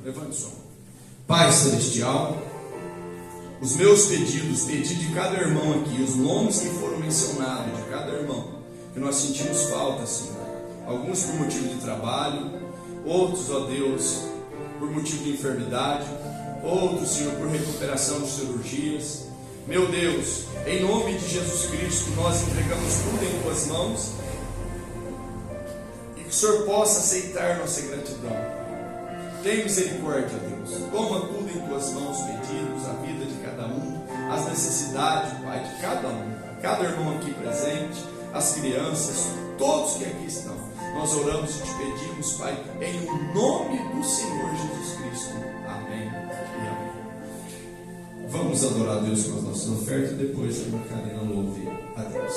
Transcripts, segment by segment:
Levante o som. Pai Celestial, os meus pedidos, pedi de cada irmão aqui, os nomes que foram mencionados de cada irmão, que nós sentimos falta, Senhor. Alguns por motivo de trabalho, outros, ó Deus, por motivo de enfermidade, outros, Senhor, por recuperação de cirurgias. Meu Deus, em nome de Jesus Cristo, nós entregamos tudo em Tuas mãos e que o Senhor possa aceitar nossa gratidão. Tem misericórdia, Deus. Toma tudo em Tuas mãos, pedidos, a vida de cada um, as necessidades, Pai, de cada irmão aqui presente, as crianças, todos que aqui estão. Nós oramos e te pedimos, Pai, em nome do Senhor Jesus Cristo. Amém e amém. Vamos adorar a Deus com as nossas ofertas e depois a irmã Karina louve a Deus.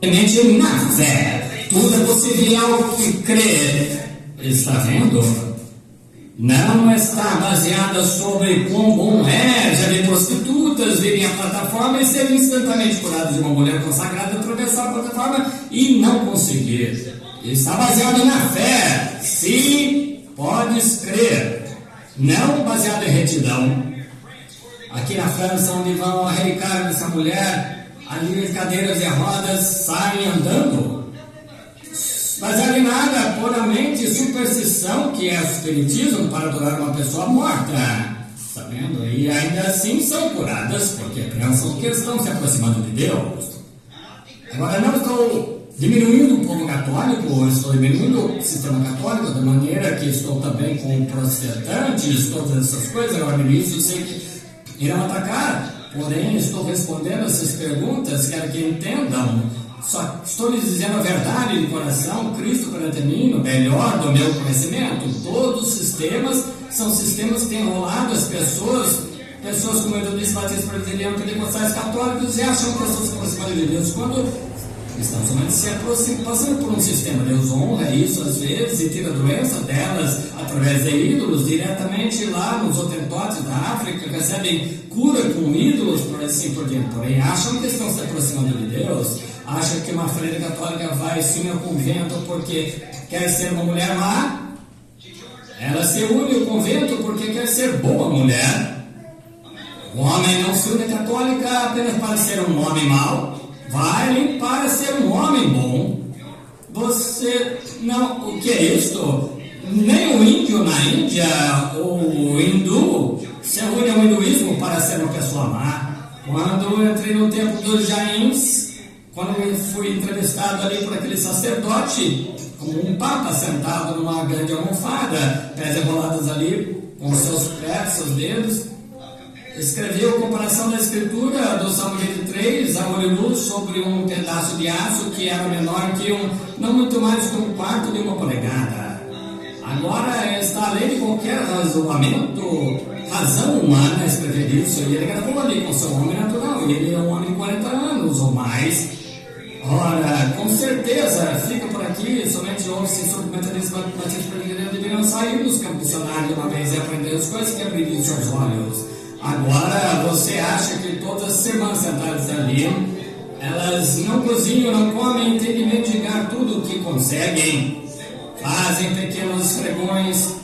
Somente na fé. Tudo é possível ao que crê. Está vendo? Não está baseada sobre quão bom é. Já vi prostitutas virem à plataforma e serem instantaneamente curadas de uma mulher consagrada, atravessar a plataforma e não conseguir. Está baseado na fé. Se podes crer. Não baseado em retidão. Aqui na França, onde vão arrancar essa mulher, ali as cadeiras de rodas saem andando. Baseado em nada, puramente superstição, que é o espiritismo para adorar uma pessoa morta. Está vendo? E ainda assim são curadas, porque pensam que estão se aproximando de Deus. Agora, não estou diminuindo o povo católico, estou diminuindo o sistema católico, da maneira que estou também com protestantes, todas essas coisas. Agora, no início, sei que irão atacar, porém, estou respondendo essas perguntas, quero que entendam. Só estou lhes dizendo a verdade de coração, Cristo perante mim, no melhor do meu conhecimento. Todos os sistemas são sistemas que têm enrolado as pessoas como eu disse, batistas, presbiterianos, pentecostais, católicos, e acham que estão se aproximando de Deus, quando estão somente se aproximando, passando por um sistema. Deus honra isso às vezes e tira a doença delas através de ídolos, diretamente lá nos hotentotes da África, recebem cura com ídolos, por assim por diante. Porém, acham que estão se aproximando de Deus. Acha que uma freira católica vai sim ao convento porque quer ser uma mulher má? Ela se une ao convento porque quer ser boa mulher. O homem não se une à católica apenas para ser um homem mau. Vai para ser um homem bom. Você não... O que é isto? Nem o índio na Índia, o hindu, se une ao hinduísmo para ser uma pessoa má. Quando eu entrei no templo dos Jains, quando eu fui entrevistado ali por aquele sacerdote, como um papa sentado numa grande almofada, pés enrolados ali, com seus pés, seus dedos, escreveu a comparação da escritura do Salmo 23 a olho nu sobre um pedaço de aço que era menor que não muito mais que um quarto de uma polegada. Agora está além de qualquer razão humana escrever isso, e ele gravou ali com seu homem natural, e ele é um homem de 40 anos ou mais. Ora, com certeza, fica por aqui, somente ouve-se sobre metodismo batista presbiteriano, deveriam sair dos campos missionários uma vez e aprender as coisas que abririam seus olhos. Agora, você acha que todas as irmãs sentadas ali, elas não cozinham, não comem, têm de mendigar tudo o que conseguem, fazem pequenos esfregões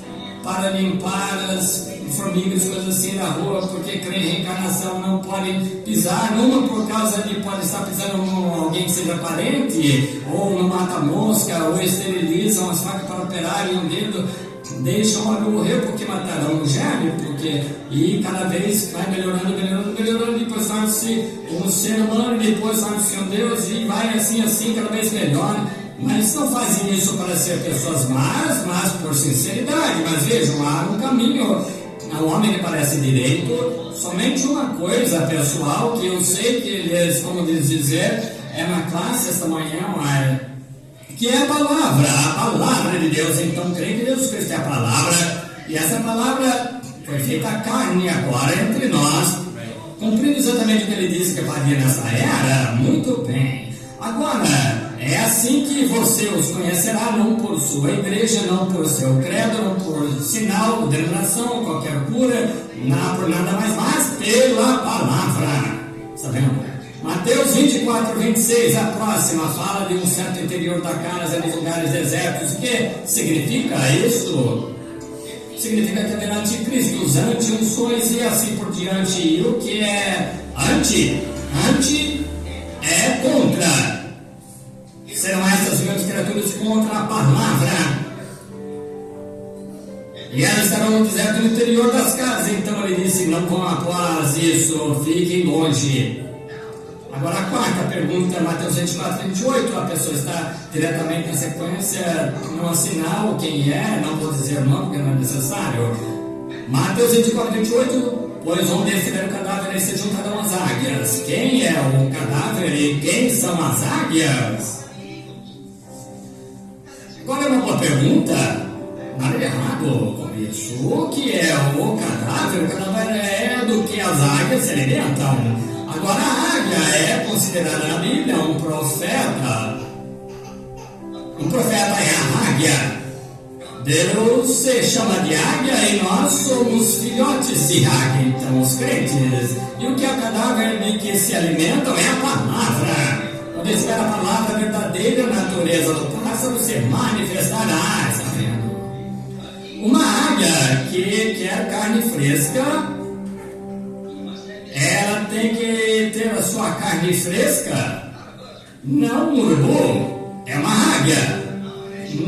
para limpar as formigas, coisas assim da rua, porque creem em reencarnação, não podem pisar numa por causa de pode estar pisando em alguém que seja parente, ou no mata-mosca, ou esterilizam as facas para operar e um dedo, deixam o homem morrer porque matarão o germe, e cada vez vai melhorando, depois torna-se um ser humano, depois torna-se um Deus, e vai assim, cada vez melhor. Mas não fazem isso para ser pessoas más, mas por sinceridade. Mas vejam, há um caminho. O homem que parece direito, somente uma coisa pessoal que eu sei que eles, como dizer, é na classe esta manhã, que é a palavra de Deus. Então, creio que Deus Cristo é a palavra, e essa palavra foi feita carne agora entre nós, cumprindo exatamente o que ele disse que faria nessa era. Muito bem. Agora, é assim que você os conhecerá, não por sua igreja, não por seu credo, não por sinal, denominação, qualquer cura, não por nada mais, mas pela palavra. Está vendo? Mateus 24, 26, a próxima, fala de um certo interior da casa nos lugares desertos. O que significa isso? Significa que haverá anticristos, anti-unções e assim por diante. E o que é anti? Anti é contra. Serão essas grandes criaturas contra a palavra. E elas estarão no deserto no interior das casas. Então ele disse: não vão após isso, fiquem longe. Agora a quarta pergunta, Mateus 24, 28. A pessoa está diretamente na sequência, no sinal quem é, não vou dizer o nome porque não é necessário. Mateus 24, 28. Pois onde estiver o cadáver, aí se juntarão as águias. Quem é o cadáver e quem são as águias? Agora é uma boa pergunta. Nada errado com isso. O que é o cadáver? O cadáver é do que as águias se alimentam. Agora, a águia é considerada na Bíblia um profeta. Um profeta é a águia. Deus se chama de águia e nós somos filhotes de águia, então os crentes. E o que é o cadáver de que se alimentam é a palavra. Quando espera a palavra, a verdadeira natureza do pássaro se manifestará, está vendo? Uma águia que quer carne fresca, ela tem que ter a sua carne fresca, não um urubu, é uma águia.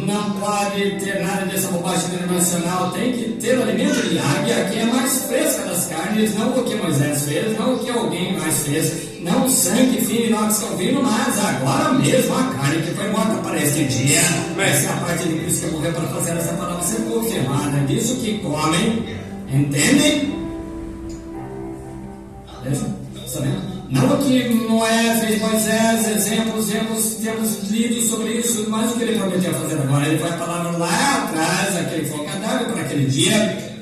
Não pode ter nada dessa bobagem internacional, tem que ter o alimento de águia, que é mais fresca das carnes, não o que Moisés fez, não o que alguém mais fez, não o sangue fino e inox calvino, mas agora mesmo a carne que foi morta para este dia. Essa é a parte de Cristo que morreu para fazer essa palavra ser confirmada, disso que comem, entendem? Sabendo? Não o que Noé fez, Moisés, exemplos, temos lido sobre isso, mas o que ele prometeu fazer agora, ele vai falar lá atrás, aquele foi um cadáver para aquele dia.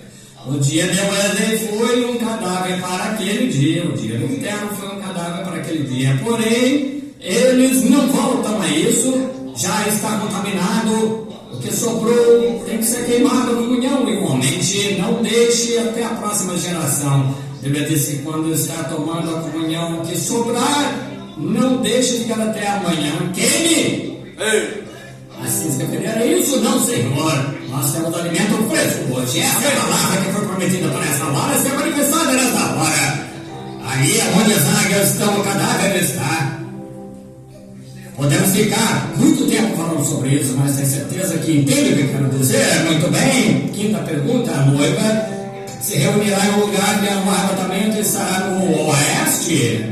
O dia de Wesley foi um cadáver para aquele dia, o dia do inferno foi um cadáver para aquele dia, porém, eles não voltam a isso, já está contaminado, o que sobrou tem que ser queimado em comunhão igualmente, não deixe até a próxima geração. Ele disse que quando está tomando a comunhão, que sobrar, não deixe ficar até amanhã. Queime! Assim se referir a isso, não, Senhor. Nós temos alimento fresco hoje. Essa é a palavra que foi prometida para essa hora, ser manifestada nessa hora. Aí é onde as águias estão, o cadáver está. Podemos ficar muito tempo falando sobre isso, mas tenho certeza que entende o que eu quero dizer. Muito bem. Quinta pergunta, a noiva se reunirá em um lugar de arrebatamento e estará no oeste?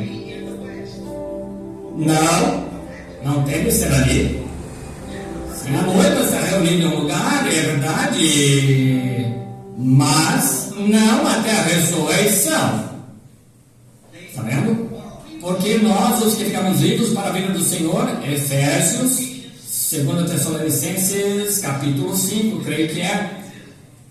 Não tem que ser ali. Se a noiva está reunida em um lugar, é verdade, mas não até a ressurreição. Está vendo? Porque nós, os que ficamos vivos para a vinda do Senhor, Efésios, 2 Tessalonicenses, capítulo 5, creio que é.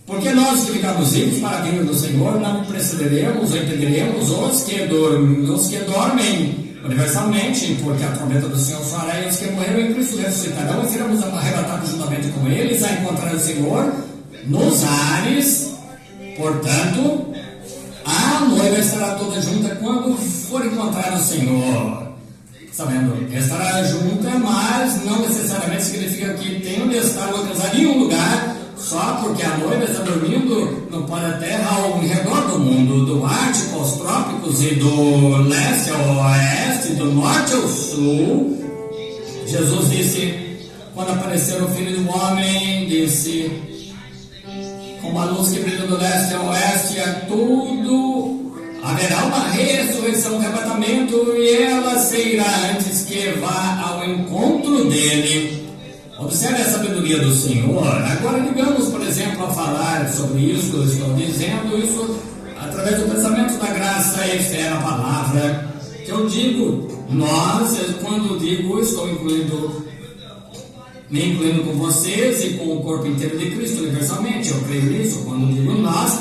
Porque nós que ficamos vivos para a vinda do Senhor não precederemos ou impediremos os que dormem universalmente, porque a trombeta do Senhor soará e os que morreram em Cristo ressuscitarão e seremos arrebatados juntamente com eles a encontrar o Senhor nos ares. Portanto, a noiva estará toda junta quando for encontrar o Senhor. Sabendo, estará junta, mas não necessariamente significa que tem onde estar localizado em um lugar. Só porque a noiva está dormindo no planeta Terra ao redor do mundo, do Ártico aos trópicos e do leste ao oeste, do norte ao sul. Jesus disse, quando apareceu o Filho do Homem, disse, como a luz que brilha do leste ao oeste, a tudo haverá uma ressurreição, um arrebatamento, e ela se irá antes que vá ao encontro dele. Observe a sabedoria do Senhor. Agora, digamos, por exemplo, a falar sobre isso, eu estou dizendo isso através do pensamento da graça e fé na palavra. Que eu digo, nós, quando digo, estou me incluindo com vocês e com o corpo inteiro de Cristo universalmente. Eu creio nisso. Quando digo nós,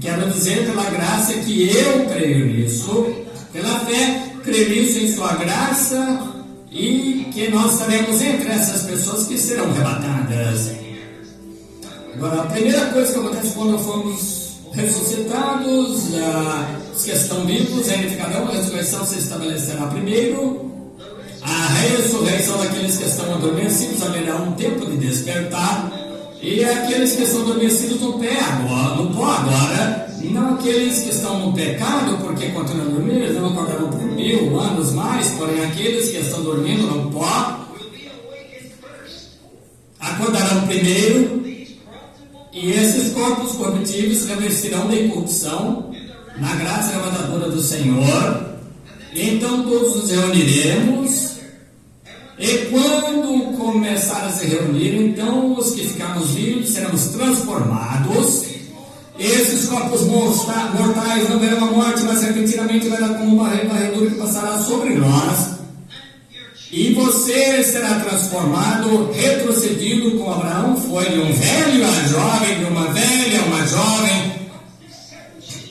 quero dizer pela graça que eu creio nisso. Pela fé, creio nisso em sua graça. E que nós estaremos entre essas pessoas que serão arrebatadas. Agora, a primeira coisa que acontece quando fomos ressuscitados, os que estão vivos, ainda ficarão, a ressurreição se estabelecerá primeiro. A ressurreição daqueles que estão adormecidos haverá um tempo de despertar. E aqueles que estão adormecidos no pó agora, não aqueles que estão no pecado, porque continuam a dormir, eles não acordarão por 1000 anos mais, porém aqueles que estão dormindo no pó, acordarão primeiro, e esses corpos corruptíveis revestirão da incorrupção, na graça arrebatadora do Senhor. Então todos nos reuniremos, e quando começar a se reunir, então os que ficarmos vivos seremos transformados. Esses corpos mortais não verão a morte, mas repentinamente verá como uma varredura que passará sobre nós. E você será transformado, retrocedido como Abraão foi de um velho a jovem, de uma velha a uma jovem.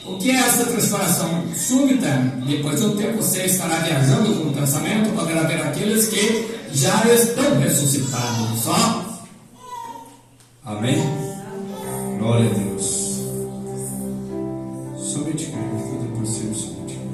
O que é essa transpiração súbita? Depois de um tempo você estará viajando com o pensamento, poderá ver aqueles que já estão ressuscitados. Só? Amém? Glória a Deus. Somente creio, tudo é possível, somente creio.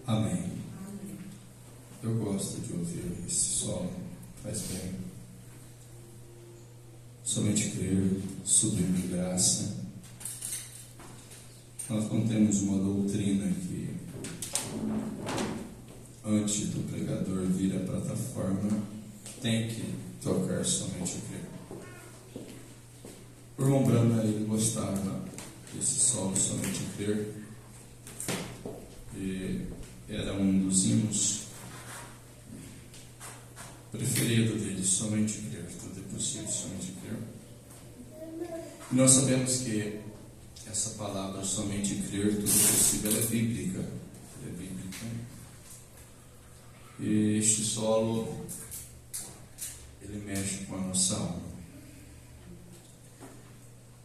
Amém. Eu gosto de ouvir esse solo, faz bem. Somente crer, sublime graça. Nós não temos uma doutrina que, antes do pregador vir à plataforma, tem que tocar somente crer. O irmão Brana, ele gostava desse solo, somente crer. E era um dos hinos preferido dele, somente crer, tudo é possível, somente crer. E nós sabemos que essa palavra, somente crer, tudo é possível, ela é bíblica. É bíblica. E este solo, ele mexe com a nossa alma.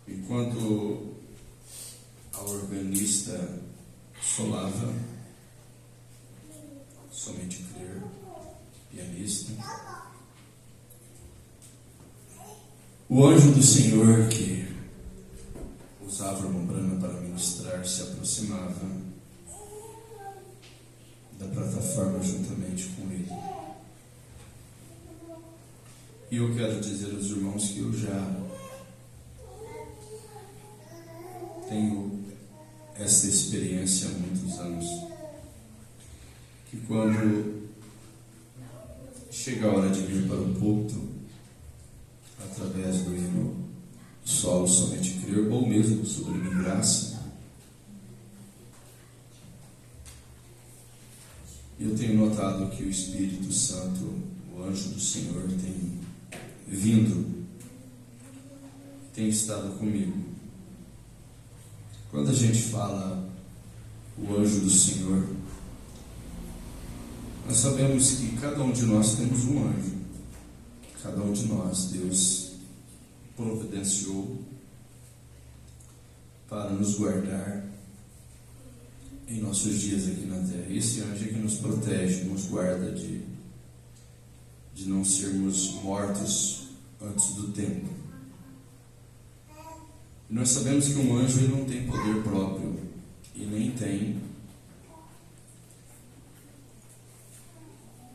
Enquanto a organista solava, somente crer, pianista, o anjo do Senhor que usava a irmã Brana para ministrar se aproximava da plataforma juntamente com ele. E eu quero dizer aos irmãos que eu já tenho essa experiência há muitos anos, que quando chega a hora de vir para o púlpito, através do hino solo somente crer, ou mesmo sublime graça, eu tenho notado que o Espírito Santo, o anjo do Senhor, tem vindo, tem estado comigo. Quando a gente fala o anjo do Senhor, nós sabemos que cada um de nós temos um anjo. Cada um de nós, Deus providenciou para nos guardar em nossos dias aqui na terra. Esse anjo é que nos protege, nos guarda de não sermos mortos antes do tempo. E nós sabemos que um anjo, ele não tem poder próprio e nem tem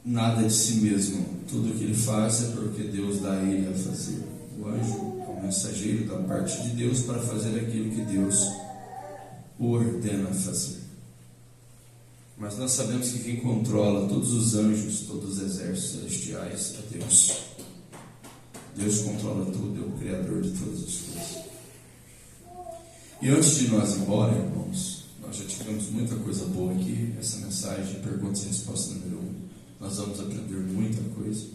nada de si mesmo. Tudo que ele faz é porque Deus dá a ele a fazer. O anjo é um mensageiro da parte de Deus para fazer aquilo que Deus o ordena fazer. Mas nós sabemos que quem controla todos os anjos, todos os exércitos celestiais é Deus. Deus controla tudo, é o Criador de todas as coisas. E antes de nós ir embora, irmãos, nós já tivemos muita coisa boa aqui. Essa mensagem, perguntas e respostas número 1. Nós vamos aprender muita coisa.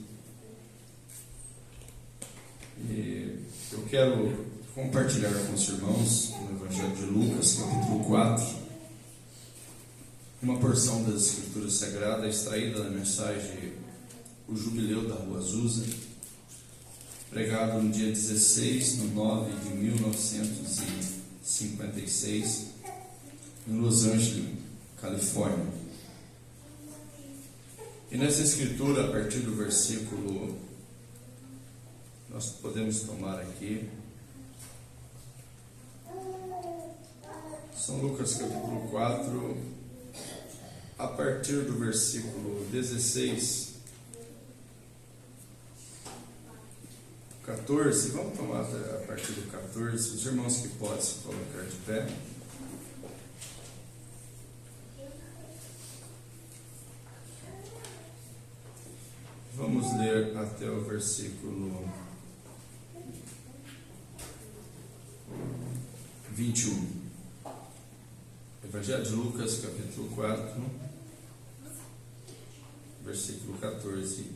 E eu quero compartilhar com os irmãos no Evangelho de Lucas, capítulo 4, uma porção das Escrituras Sagradas extraída da mensagem O Jubileu da Rua Azusa, pregado no dia 16/9 de 1956, em Los Angeles, Califórnia. E nessa escritura, a partir do versículo, nós podemos tomar aqui, São Lucas capítulo 4, a partir do versículo 16, 14, vamos tomar a partir do 14, os irmãos que podem se colocar de pé. Vamos ler até o versículo 21. Evangelho de Lucas, capítulo 4, versículo 14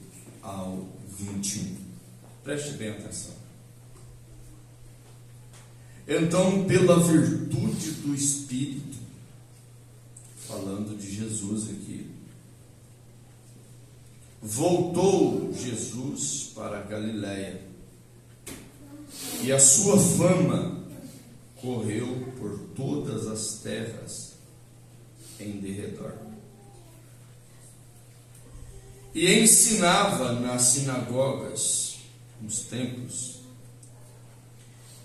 ao 21. Preste bem atenção. Então, pela virtude do Espírito, falando de Jesus aqui, voltou Jesus para a Galiléia, e a sua fama correu por todas as terras em derredor. E ensinava nas sinagogas, nos templos,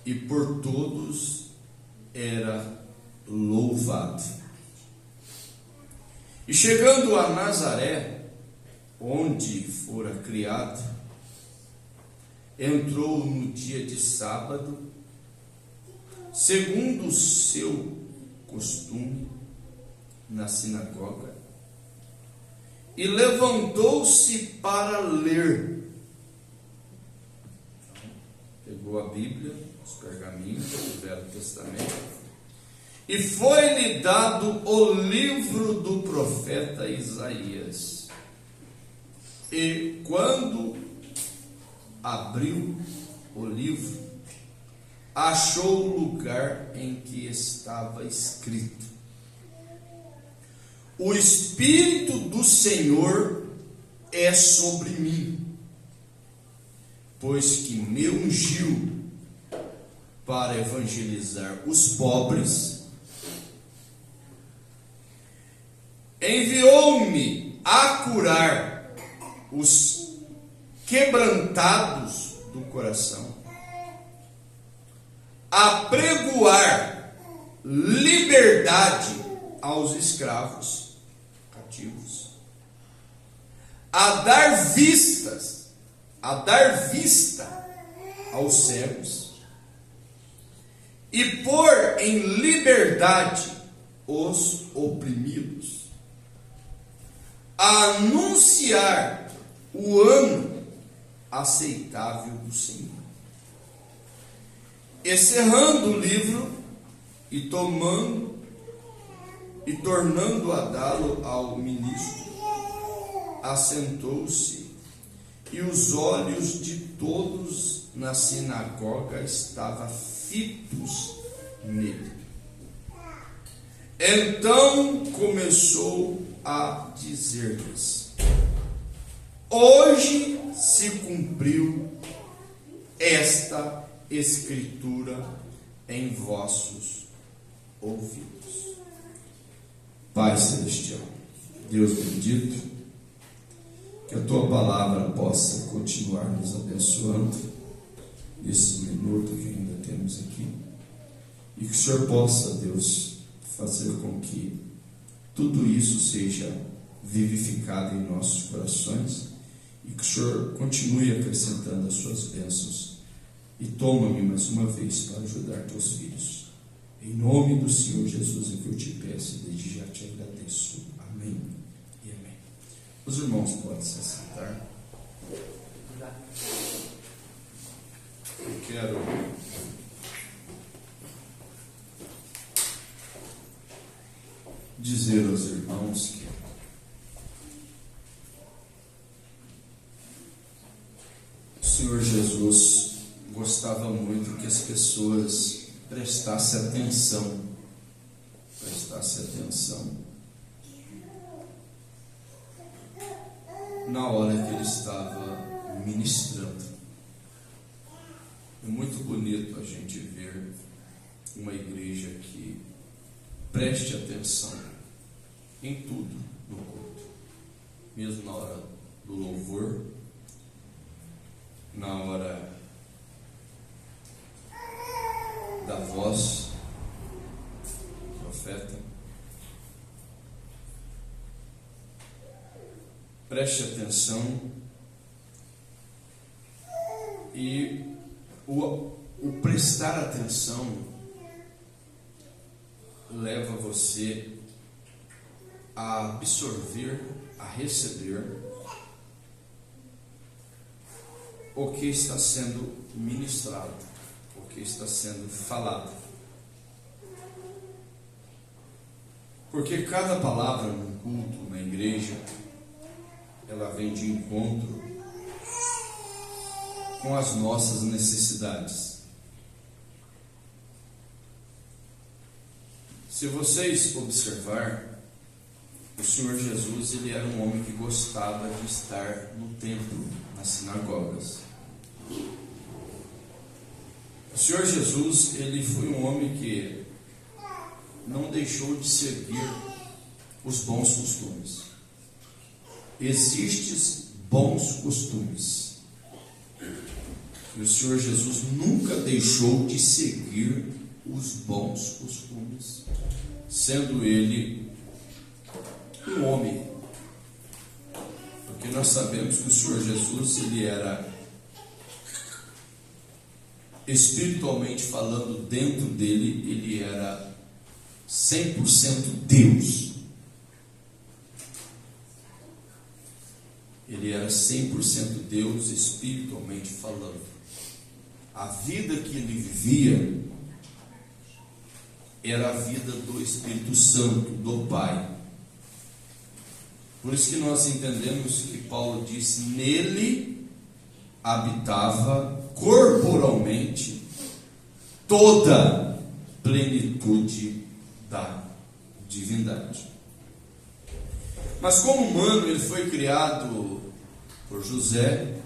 e por todos era louvado. E chegando a Nazaré, onde fora criado, entrou no dia de sábado, segundo o seu costume, na sinagoga, e levantou-se para ler. Pegou a Bíblia, os pergaminhos do Velho Testamento, e foi-lhe dado o livro do profeta Isaías. E quando abriu o livro, achou o lugar em que estava escrito: O Espírito do Senhor é sobre mim, pois que me ungiu para evangelizar os pobres, enviou-me a curar os quebrantados do coração, a pregoar liberdade aos escravos cativos, a dar vista aos cegos, e pôr em liberdade os oprimidos, a anunciar o ano aceitável do Senhor. E cerrando o livro e tornando a dá-lo ao ministro, assentou-se, e os olhos de todos na sinagoga estavam fitos nele. Então começou a dizer-lhes: Hoje se cumpriu esta escritura em vossos ouvidos. Pai Celestial, Deus bendito, que a Tua palavra possa continuar nos abençoando nesse minuto que ainda temos aqui, e que o Senhor possa, Deus, fazer com que tudo isso seja vivificado em nossos corações, e que o Senhor continue acrescentando as suas bênçãos, e toma-me mais uma vez para ajudar teus filhos. Em nome do Senhor Jesus é que eu te peço e desde já te agradeço. Amém e amém. Os irmãos podem se assentar. Eu quero dizer aos irmãos que o Senhor Jesus gostava muito que as pessoas prestassem atenção na hora que ele estava ministrando. É muito bonito a gente ver uma igreja que preste atenção em tudo no culto, mesmo na hora do louvor, na hora da voz do profeta. Preste atenção e o prestar atenção leva você a absorver, a receber o que está sendo ministrado, o que está sendo falado. Porque cada palavra no culto, na igreja, ela vem de encontro com as nossas necessidades. Se vocês observar, o Senhor Jesus, ele era um homem que gostava de estar no templo, nas sinagogas. O Senhor Jesus, ele foi um homem que não deixou de seguir os bons costumes. Existem bons costumes. E o Senhor Jesus nunca deixou de seguir os bons costumes, sendo ele um homem. Porque nós sabemos que o Senhor Jesus, ele era, espiritualmente falando, dentro dele, ele era 100% Deus. Ele era 100% Deus, espiritualmente falando. A vida que ele vivia era a vida do Espírito Santo, do Pai. Por isso que nós entendemos que Paulo disse: nele habitava corporalmente toda a plenitude da divindade. Mas como humano, ele foi criado por José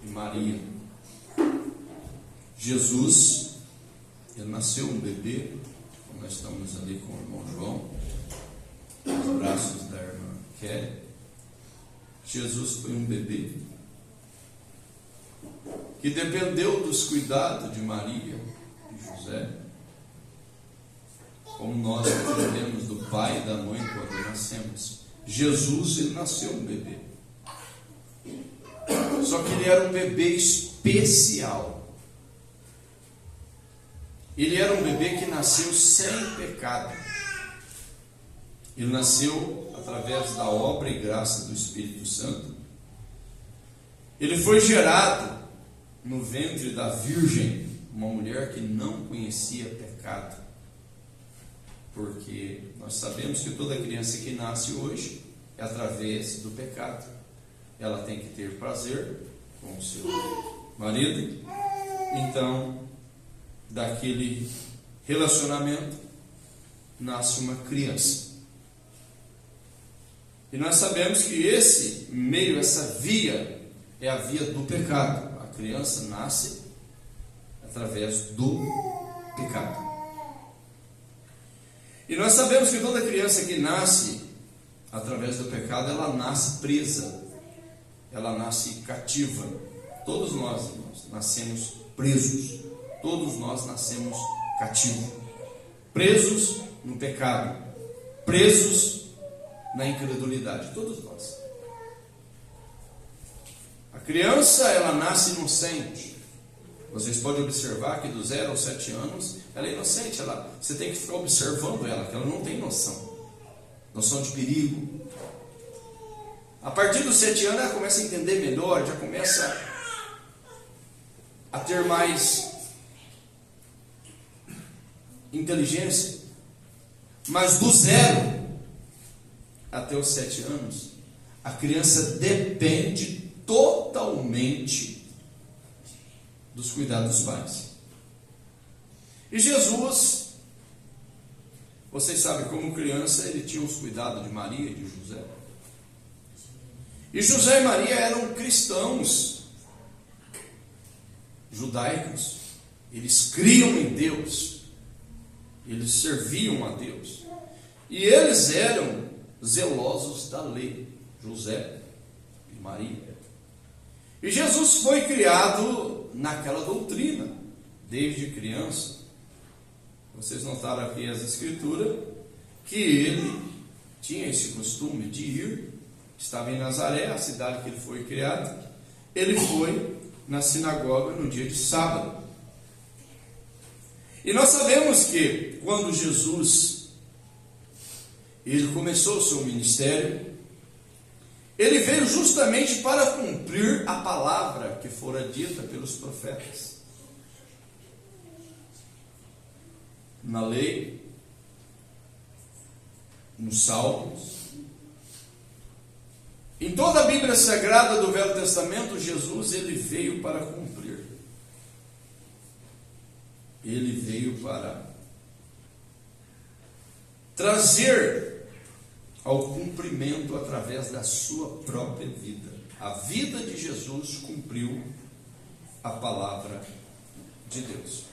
e Maria. Jesus, ele nasceu um bebê, como nós estamos ali com o irmão João, nos braços da irmã Kelly. Jesus foi um bebê que dependeu dos cuidados de Maria e José, como nós aprendemos do pai e da mãe quando nascemos. Jesus, ele nasceu um bebê, só que ele era um bebê especial. Ele era um bebê que nasceu sem pecado. Ele nasceu através da obra e graça do Espírito Santo. Ele foi gerado no ventre da Virgem, uma mulher que não conhecia pecado. Porque nós sabemos que toda criança que nasce hoje é através do pecado. Ela tem que ter prazer com o seu marido. Então, daquele relacionamento nasce uma criança. E nós sabemos que esse meio, essa via, é a via do pecado. A criança nasce através do pecado. E nós sabemos que toda criança que nasce através do pecado, ela nasce presa, ela nasce cativa. Todos nós, irmãos, nascemos presos. Todos nós nascemos cativos, presos no pecado, presos na incredulidade. Todos nós. A criança, ela nasce inocente. Vocês podem observar que do 0 aos 7 anos, ela é inocente. Você tem que ficar observando ela, que ela não tem noção de perigo. A partir dos 7 anos, ela começa a entender melhor, já começa a ter mais inteligência. Mas do 0 até os 7 anos, a criança depende totalmente dos cuidados dos pais. E Jesus, vocês sabem, como criança, ele tinha os cuidados de Maria e de José. E José e Maria eram cristãos judaicos. Eles criam em Deus. Eles serviam a Deus. E eles eram zelosos da lei. José e Maria. E Jesus foi criado naquela doutrina, desde criança. Vocês notaram aqui as escrituras, que ele tinha esse costume de ir, estava em Nazaré, a cidade que ele foi criado. Ele foi na sinagoga no dia de sábado. E nós sabemos que quando Jesus ele começou o seu ministério, ele veio justamente para cumprir a palavra que fora dita pelos profetas. Na lei, nos Salmos, em toda a Bíblia Sagrada do Velho Testamento, Jesus ele veio para cumprir. Ele veio para trazer ao cumprimento através da sua própria vida. A vida de Jesus cumpriu a palavra de Deus.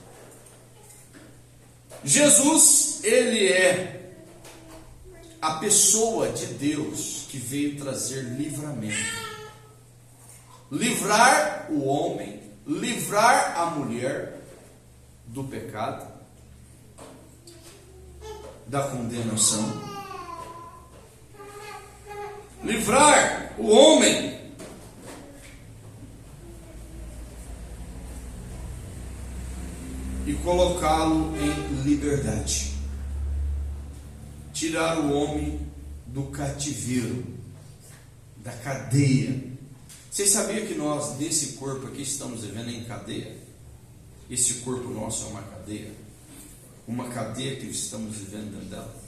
Jesus, ele é a pessoa de Deus que veio trazer livramento. Livrar o homem, livrar a mulher do pecado, da condenação. Livrar o homem e colocá-lo em liberdade. Tirar o homem do cativeiro, da cadeia. Vocês sabiam que nós, nesse corpo aqui, estamos vivendo em cadeia? Esse corpo nosso é uma cadeia. Uma cadeia que estamos vivendo dentro dela.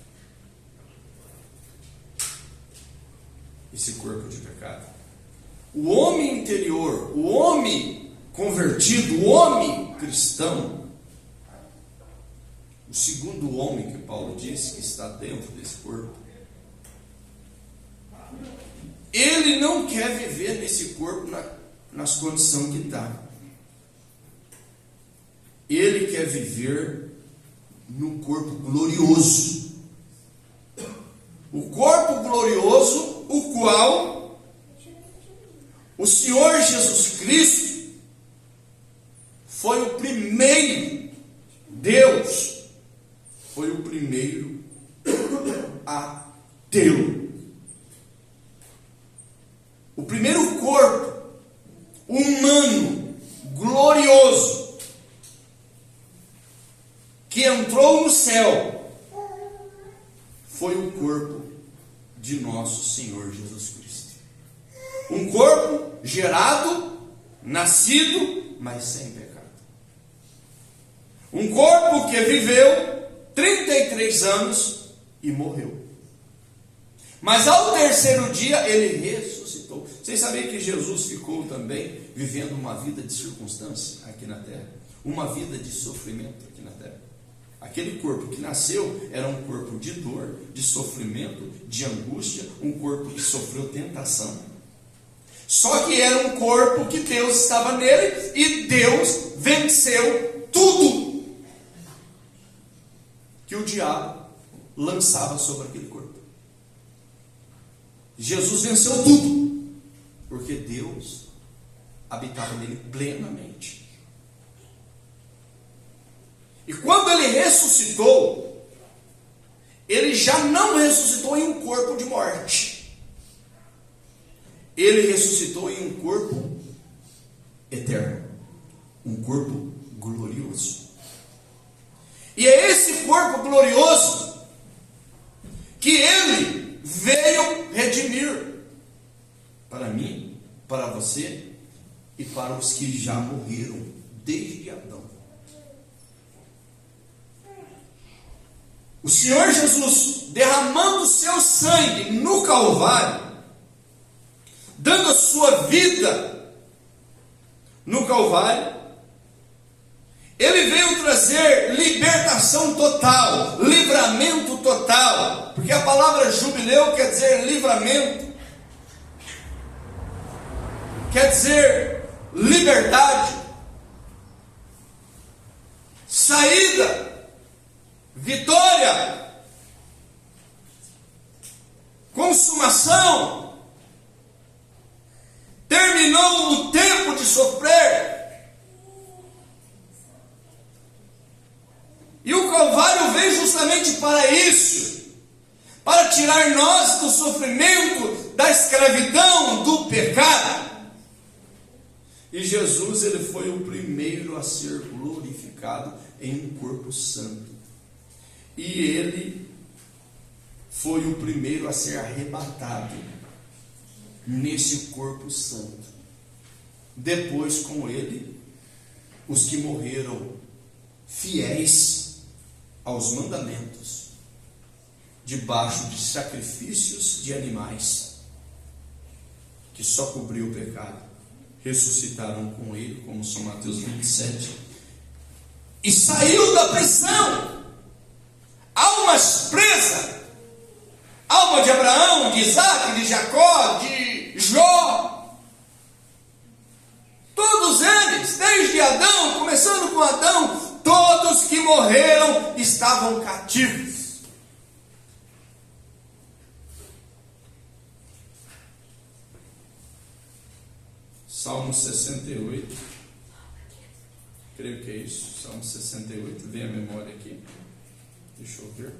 Esse corpo de pecado. O homem interior, o homem convertido, o homem cristão, o segundo homem que Paulo disse que está dentro desse corpo, ele não quer viver nesse corpo nas condições que está. Ele quer viver no corpo glorioso. O corpo glorioso, o qual o Senhor Jesus Cristo foi o primeiro Deus, foi o primeiro a tê-lo. O primeiro corpo humano, glorioso, que entrou no céu, foi o corpo de nosso Senhor Jesus Cristo. Um corpo gerado, nascido, mas sem pecado. Um corpo que viveu 33 anos e morreu. Mas ao terceiro dia ele ressuscitou. Vocês sabiam que Jesus ficou também vivendo uma vida de circunstância aqui na terra? Uma vida de sofrimento aqui na terra. Aquele corpo que nasceu era um corpo de dor, de sofrimento, de angústia, um corpo que sofreu tentação. Só que era um corpo que Deus estava nele e Deus venceu tudo que o diabo lançava sobre aquele corpo. Jesus venceu tudo, porque Deus habitava nele plenamente. E quando ele ressuscitou, ele já não ressuscitou em um corpo de morte. Ele ressuscitou em um corpo eterno, um corpo glorioso. E é esse corpo glorioso que ele veio redimir para mim, para você e para os que já morreram desde Adão. O Senhor Jesus, derramando o seu sangue no Calvário, dando a sua vida no Calvário, ele veio trazer libertação total, livramento total, porque a palavra jubileu quer dizer livramento, quer dizer liberdade, saída, vitória, consumação. Terminou o tempo de sofrer. E o Calvário veio justamente para isso, para tirar nós do sofrimento, da escravidão, do pecado. E Jesus, ele foi o primeiro a ser glorificado em um corpo santo. E ele foi o primeiro a ser arrebatado nesse corpo santo. Depois, com ele, os que morreram fiéis aos mandamentos, debaixo de sacrifícios de animais, que só cobriu o pecado, ressuscitaram com ele, como São Mateus 27, e saiu da prisão, almas presas, alma de Abraão, de Isaac, de Jacó, de Jó, todos eles, desde Adão, começando com Adão, todos que morreram estavam cativos. Salmo 68, creio que é isso, Salmo 68, vem a memória aqui, deixa eu ver.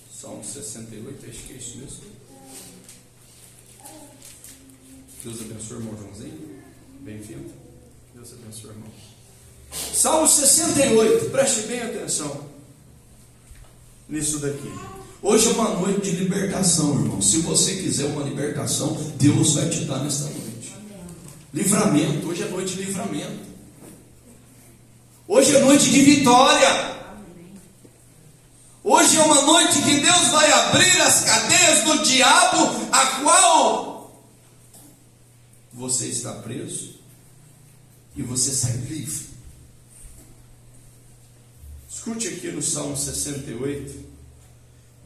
Salmo 68, acho que é isso mesmo. Deus abençoe o irmão Joãozinho, bem-vindo, Deus abençoe o irmão. Salmo 68, preste bem atenção nisso daqui. Hoje é uma noite de libertação, irmão. Se você quiser uma libertação, Deus vai te dar nesta noite. Livramento, hoje é noite de livramento. Hoje é noite de vitória. Hoje é uma noite que Deus vai abrir as cadeias do diabo, a qual você está preso, e você sai livre. Escute aqui no Salmo 68.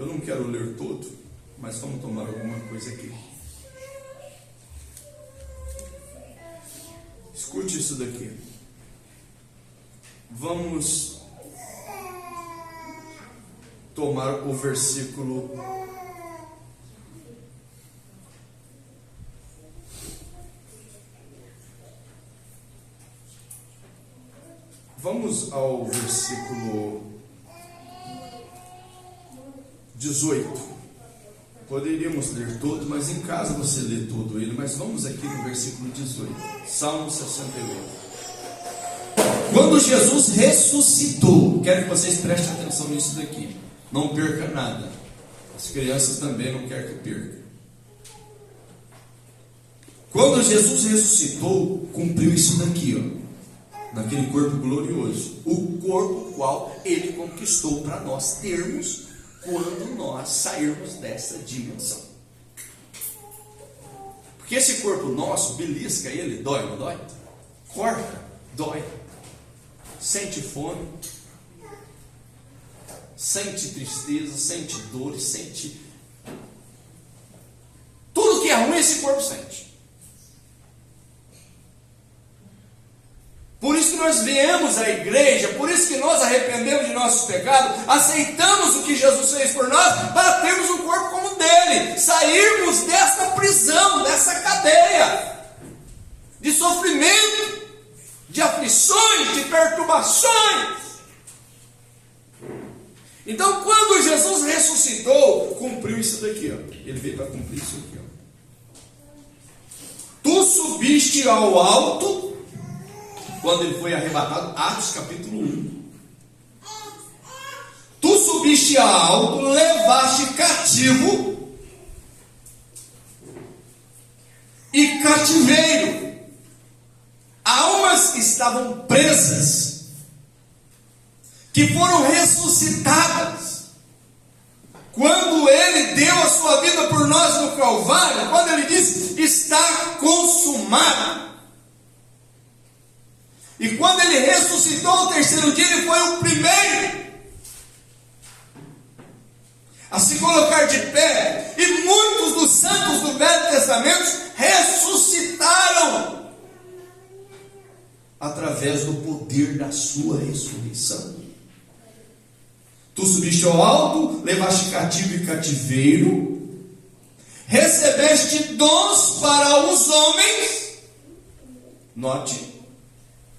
Eu não quero ler todo, mas vamos tomar alguma coisa aqui. Escute isso daqui. Vamos tomar o versículo Vamos ao versículo 18. Poderíamos ler todo, mas em casa você lê todo ele. Mas vamos aqui no versículo 18. Salmo 68. Quando Jesus ressuscitou, quero que vocês prestem atenção nisso daqui. Não perca nada. As crianças também não querem que perca. Quando Jesus ressuscitou, cumpriu isso daqui, ó, naquele corpo glorioso. O corpo qual Ele conquistou para nós termos quando nós sairmos dessa dimensão. Porque esse corpo nosso, belisca ele, dói, não dói? Corta, dói. Sente fome, sente tristeza, sente dores, sente tudo que é ruim, esse corpo sente. Por isso que nós viemos à igreja, por isso que nós arrependemos de nossos pecados, aceitamos o que Jesus fez por nós, para termos um corpo como o dele, sairmos dessa prisão, dessa cadeia de sofrimento, de aflições, de perturbações. Então, quando Jesus ressuscitou, cumpriu isso daqui, ó. Ele veio para cumprir isso aqui, ó. Tu subiste ao alto, quando ele foi arrebatado, Atos capítulo 1. Tu subiste ao alto, levaste cativo e cativeiro almas que estavam presas, que foram ressuscitadas. Quando ele deu a sua vida por nós no Calvário, quando ele disse, está consumado. E quando ele ressuscitou no terceiro dia, ele foi o primeiro a se colocar de pé. E muitos dos santos do Velho Testamento ressuscitaram através do poder da sua ressurreição. Tu subiste ao alto, levaste cativo e cativeiro, recebeste dons para os homens. Note,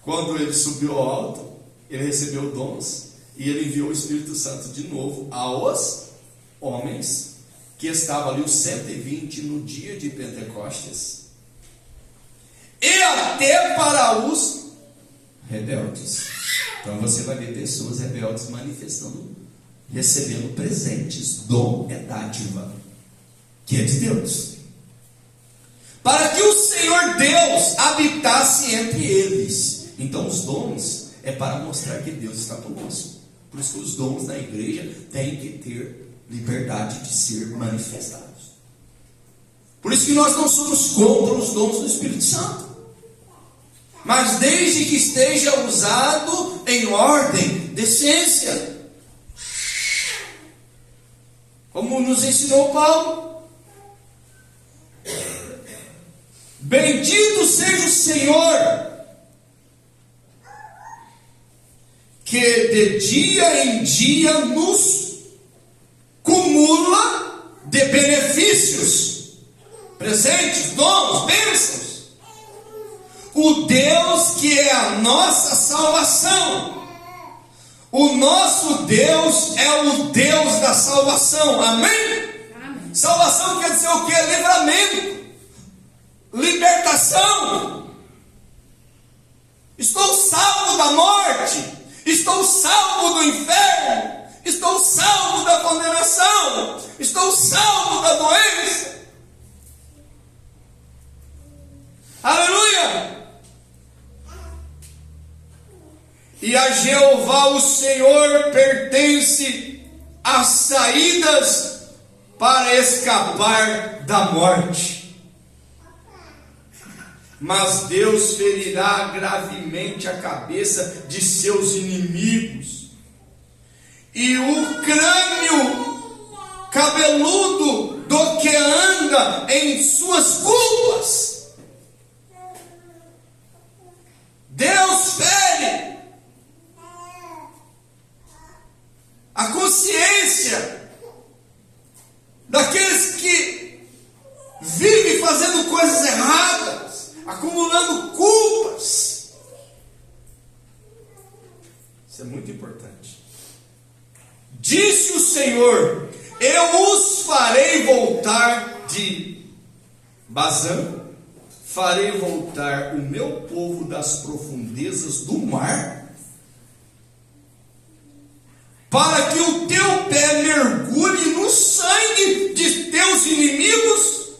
quando ele subiu ao alto, ele recebeu dons e ele enviou o Espírito Santo de novo aos homens que estava ali os 120 no dia de Pentecostes, e até para os rebeldes. Então você vai ver pessoas rebeldes manifestando, recebendo presentes. Dom é dádiva, que é de Deus, para que o Senhor Deus habitasse entre eles. Então os dons é para mostrar que Deus está conosco. Por isso que os dons da igreja têm que ter liberdade de ser manifestados. Por isso que nós não somos contra os dons do Espírito Santo, mas desde que esteja usado em ordem, decência, como nos ensinou Paulo. Bendito seja o Senhor, que de dia em dia nos cumula de benefícios, presentes, dons, bênçãos. O Deus que é a nossa salvação. O nosso Deus é o Deus da salvação. Amém? Amém. Salvação quer dizer o quê? Livramento, libertação. Estou salvo da morte, estou salvo do inferno, estou salvo da condenação, estou salvo da doença. Aleluia! E a Jeová o Senhor pertence as saídas para escapar da morte. Mas Deus ferirá gravemente a cabeça de seus inimigos, e o crânio cabeludo do que anda em suas culpas. Deus fere a consciência daqueles que vivem fazendo coisas erradas, acumulando culpas. Isso é muito importante. Disse o Senhor: eu os farei voltar de Bazã, farei voltar o meu povo das profundezas do mar, para que o teu pé mergulhe no sangue de teus inimigos,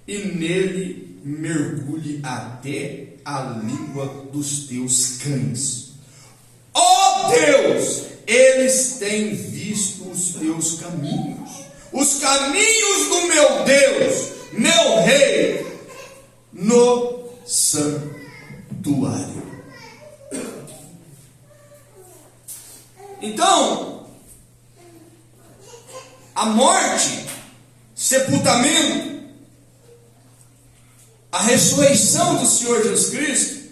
e nele mergulhe até a língua dos teus cães. Ó Deus, eles têm visto os teus caminhos, os caminhos do meu Deus, meu Rei, no santuário. Então, a morte, sepultamento, a ressurreição do Senhor Jesus Cristo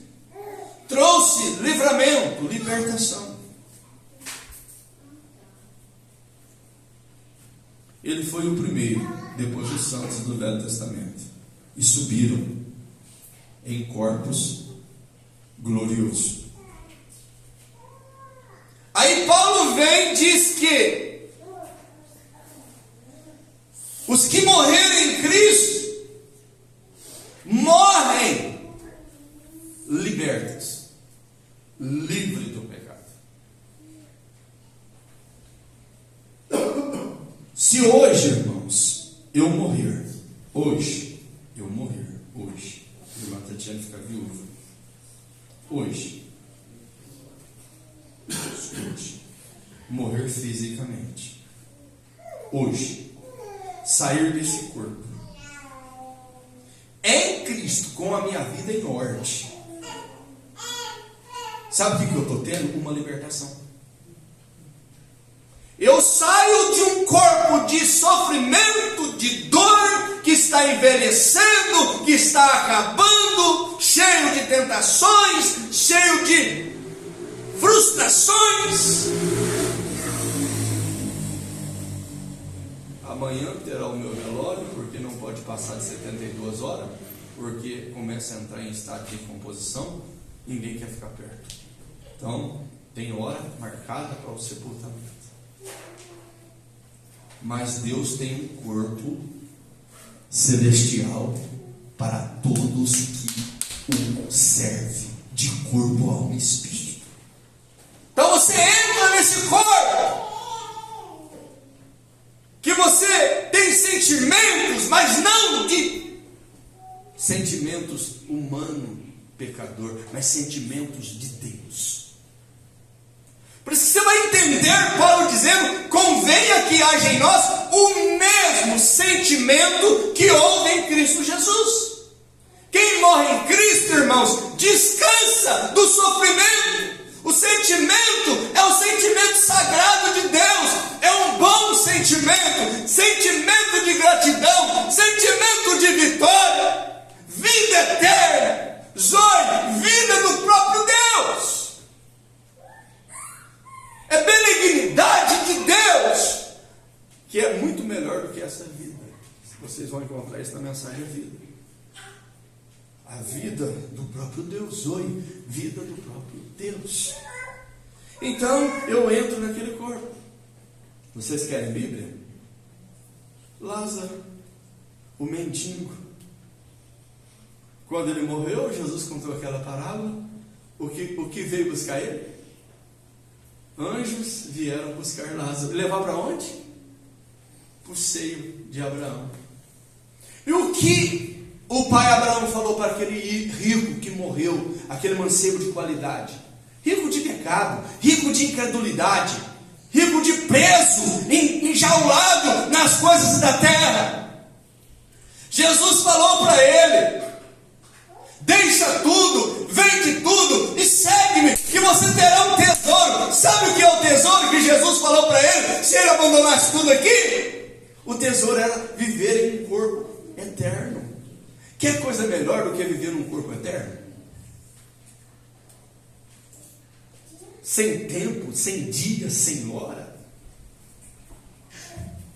trouxe livramento, libertação. Ele foi o primeiro, depois dos santos do Velho Testamento, e subiram em corpos gloriosos. Aí Paulo vem e diz que os que morreram em Cristo morrem libertos, livres do pecado. Se hoje, irmãos, eu morrer, hoje, irmã Tatiana fica viúva, hoje, morrer fisicamente, hoje, sair desse corpo, em Cristo, com a minha vida em ordem, sabe o que eu estou tendo? Uma libertação. Eu saio de um corpo de sofrimento, de dor, que está envelhecendo, que está acabando, cheio de tentações, cheio de frustrações. Amanhã terá o meu velório, porque não pode passar de 72 horas, porque começa a entrar em estado de decomposição, ninguém quer ficar perto. Então, tem hora marcada para o sepultamento. Mas Deus tem um corpo celestial para todos que o servem, de corpo, alma e espírito. Então você entra nesse corpo, que você tem sentimentos, mas não de sentimentos humanos, pecador, mas sentimentos de Deus. Por isso você vai entender Paulo dizendo: convenha que haja em nós o mesmo sentimento que houve em Cristo Jesus. Quem morre em Cristo, irmãos, descansa do sofrimento. O sentimento é o sentimento sagrado de Deus, é um bom sentimento, sentimento de gratidão, sentimento de vitória, vida eterna, Zoe, vida do próprio Deus. É benignidade de Deus, que é muito melhor do que essa vida. Vocês vão encontrar isso na mensagem A Vida. A vida do próprio Deus, Zoe, vida do próprio Deus. Então eu entro naquele corpo. Vocês querem Bíblia? Lázaro, o mendigo, quando ele morreu, Jesus contou aquela parábola. O que veio buscar ele? Anjos vieram buscar Lázaro. Levar para onde? Para o seio de Abraão. E o que o pai Abraão falou para aquele rico que morreu, aquele mancebo de qualidade? Rico de pecado, rico de incredulidade, rico de peso, enjaulado nas coisas da terra. Jesus falou para ele: deixa tudo, vende tudo e segue-me, que você terá um tesouro. Sabe o que é o tesouro que Jesus falou para ele? Se ele abandonasse tudo aqui, o tesouro era viver em um corpo eterno. Quer coisa melhor do que viver num corpo eterno? Sem tempo, sem dia, sem hora.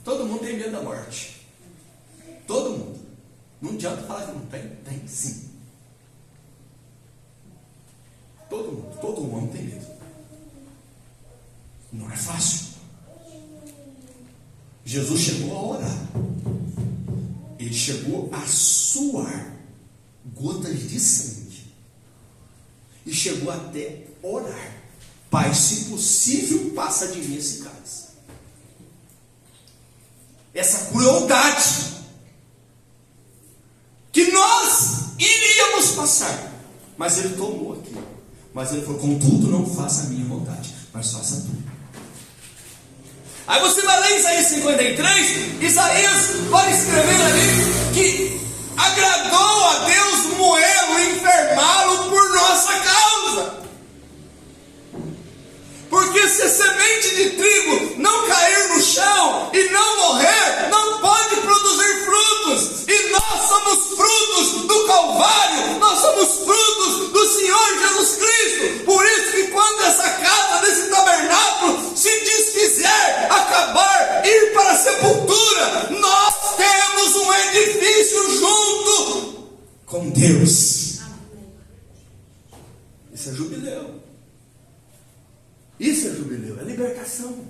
Todo mundo tem medo da morte. Todo mundo. Não adianta falar que não tem. Tem sim. Todo mundo tem medo. Não é fácil. Jesus chegou a orar. Ele chegou a suar gotas de sangue. E chegou até orar: Pai, se possível, passa de mim esse cálice. Essa crueldade que nós iríamos passar, mas ele tomou aquilo. Mas ele falou: contudo, não faça a minha vontade, mas faça a tua. Aí você vai ler Isaías 53, Isaías vai escrever ali que agradou a Deus moê-lo e enfermá-lo por nossa causa. Porque se a semente de trigo não cair no chão e não morrer, não pode produzir frutos. E nós somos frutos do Calvário, nós somos frutos do Senhor Jesus Cristo. Por isso que quando essa casa, desse tabernáculo se desfizer, acabar, ir para a sepultura, nós temos um edifício junto com Deus. Isso é jubileu. Isso é jubileu, é libertação.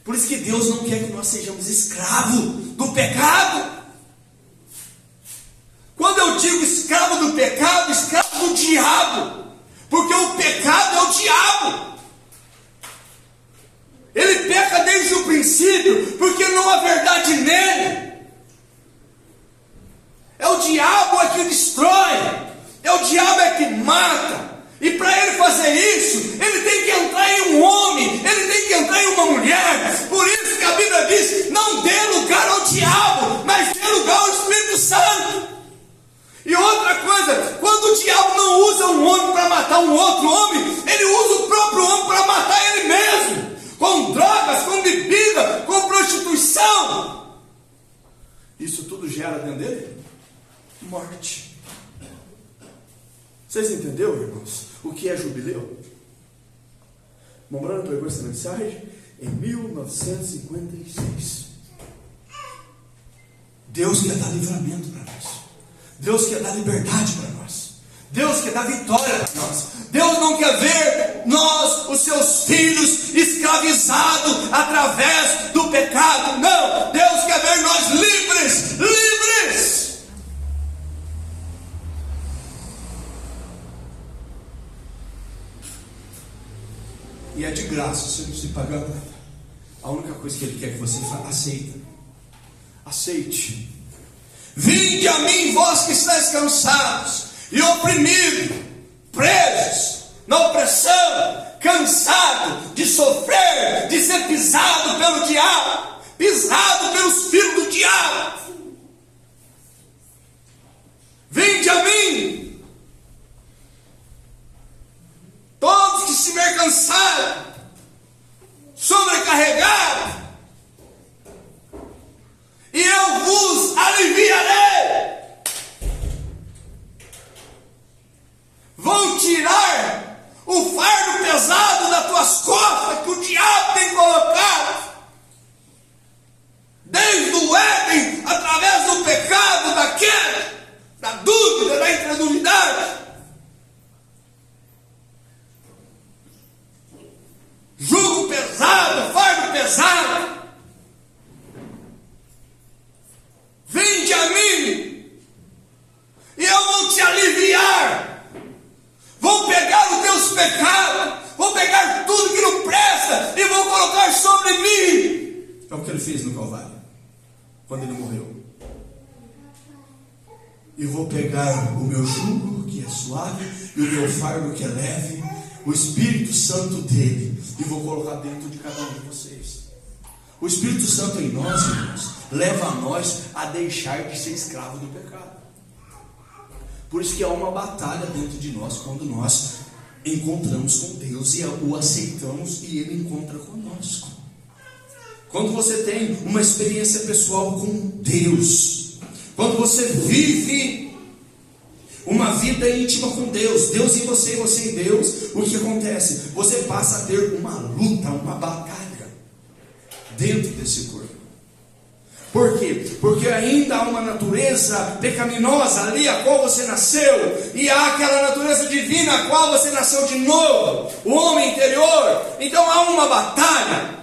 Por isso que Deus não quer que nós sejamos escravos do pecado. Quando eu digo escravo do pecado, escravo do diabo. Porque o pecado é o diabo. Ele peca desde o princípio, porque não há verdade nele. É o diabo é que destrói. É o diabo é que mata. E para ele fazer isso, ele tem que entrar em um homem, ele tem que entrar em uma mulher. Por isso que a Bíblia diz: não dê lugar ao diabo, mas dê lugar ao Espírito Santo. E outra coisa, quando o diabo não usa um homem para matar um outro homem, ele usa o próprio homem para matar ele mesmo, com drogas, com bebida, com prostituição. Isso tudo gera dentro dele morte. Vocês entenderam, irmãos, o que é jubileu? Mombrano pegou essa mensagem em 1956. Deus quer dar livramento para nós. Deus quer dar liberdade para nós. Deus quer dar vitória para nós. Deus não quer ver nós, os seus filhos, escravizado através do pecado. Não, Deus quer ver nós livres, livres. E é de graça, você não precisa pagar nada. A única coisa que Ele quer que você faça, aceite. Vinde a mim, vós que estáis cansados e oprimidos, presos na opressão, cansado de sofrer, de ser pisado pelo diabo, pisado pelos filhos do diabo. Vinde a mim, todos que estiverem cansados, sobrecarregados, e eu vos aliviarei. Vou tirar o fardo pesado das tuas costas que o diabo tem colocado desde o Éden, através do pecado, da queda, da dúvida, da incredulidade. Jugo pesado, fardo pesado. Vinde a mim e eu vou te aliviar. Vou pegar os teus pecados, vou pegar tudo que não presta e vou colocar sobre mim. É o que Ele fez no Calvário, quando Ele morreu. E vou pegar o meu jugo, que é suave, e o meu fardo, que é leve, o Espírito Santo dele, e vou colocar dentro de cada um de vocês. O Espírito Santo em nós, irmãos, leva a nós a deixar de ser escravo do pecado. Por isso que há uma batalha dentro de nós quando nós encontramos com Deus e o aceitamos e Ele encontra conosco. Quando você tem uma experiência pessoal com Deus, quando você vive uma vida íntima com Deus, Deus em você e você em Deus, o que acontece? Você passa a ter uma luta, uma batalha dentro desse corpo. Por quê? Porque ainda há uma natureza pecaminosa ali a qual você nasceu, e há aquela natureza divina a qual você nasceu de novo, o homem interior. Então há uma batalha,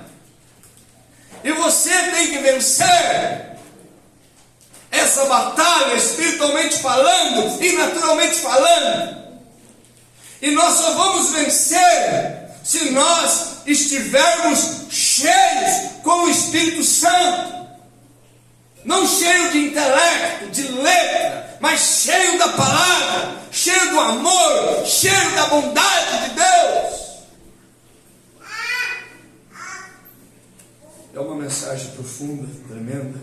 e você tem que vencer essa batalha, espiritualmente falando e naturalmente falando. E nós só vamos vencer se nós estivermos cheios com o Espírito Santo. Não cheio de intelecto, de letra, mas cheio da palavra, cheio do amor, cheio da bondade de Deus. É uma mensagem profunda, tremenda.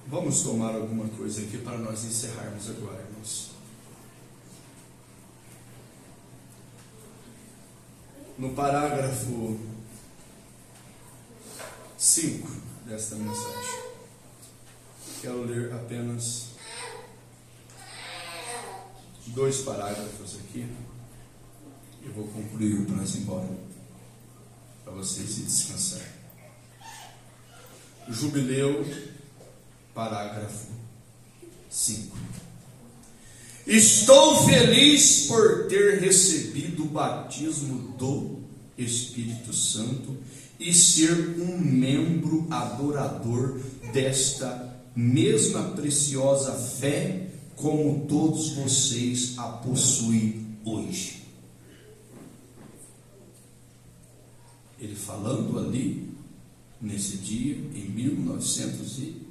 Vamos tomar alguma coisa aqui para nós encerrarmos agora, irmãos. No parágrafo 5 desta mensagem, quero ler apenas 2 parágrafos aqui e vou concluir para nós ir embora, para vocês se descansar. Jubileu, parágrafo 5. Estou feliz por ter recebido o batismo do Espírito Santo e ser um membro adorador desta mesma preciosa fé, como todos vocês a possuem hoje. Ele falando ali, nesse dia, em 1956.